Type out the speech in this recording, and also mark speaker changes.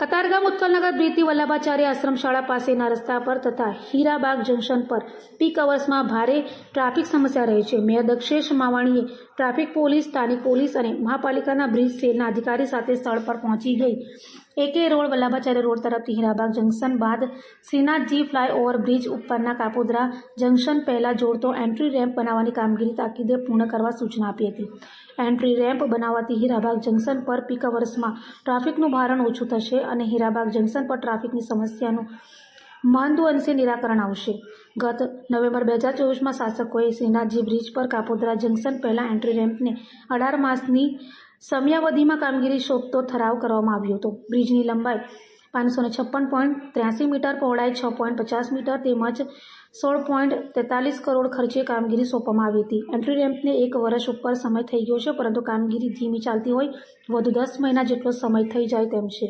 Speaker 1: કતારગામ ઉત્કલનગર બ્રિજથી વલ્લભાચાર્ય આશ્રમ શાળા પાસેના રસ્તા પર તથા હીરાબાગ જંકશન પર પીક અવર્સમાં ભારે ટ્રાફિક સમસ્યા રહે છે. મેયર દક્ષેશ માવાણીએ ટ્રાફિક પોલીસ, સ્થાનિક પોલીસ અને મહાપાલિકાના બ્રિજ સેલના અધિકારી સાથે સ્થળ પર પહોંચી ગઈ AK રોડ વલ્લભાચાર્ય રોડ તરફથી હીરાબાગ જંકશન બાદ શ્રીનાથજી ફ્લાયઓવર બ્રિજ ઉપરના કાપોદ્રા જંકશન પહેલા જોડતો એન્ટ્રી રેમ્પ બનાવવાની કામગીરી તાકીદે પૂર્ણ કરવા સૂચના આપી હતી. એન્ટ્રી રેમ્પ બનાવવાથી હીરાબાગ જંકશન પર પીક અવર્સમાં ટ્રાફિકનું ભારણ ઓછું થશે અને હીરાબાગ જંકશન પર ટ્રાફિકની સમસ્યાનું મહદ અંશે નિરાકરણ આવશે. ગત નવેમ્બર 2024માં શાસકોએ શ્રીનાથજી બ્રિજ પર કાપોદ્રા જંકશન પહેલા એન્ટ્રી રેમ્પને 18 માસની સમયાવધિમાં કામગીરી સોંપતો ઠરાવ કરવામાં આવ્યો હતો. બ્રિજની લંબાઈ 556.83 મીટર, પહોળાઈ 6.50 મીટર તેમજ 16.43 કરોડ ખર્ચે કામગીરી સોંપવામાં આવી હતી. એન્ટ્રી રેમ્પને 1 વર્ષ ઉપર સમય થઈ ગયો છે, પરંતુ કામગીરી ધીમી ચાલતી હોય વધુ 10 મહિના જેટલો સમય થઈ જાય તેમ છે.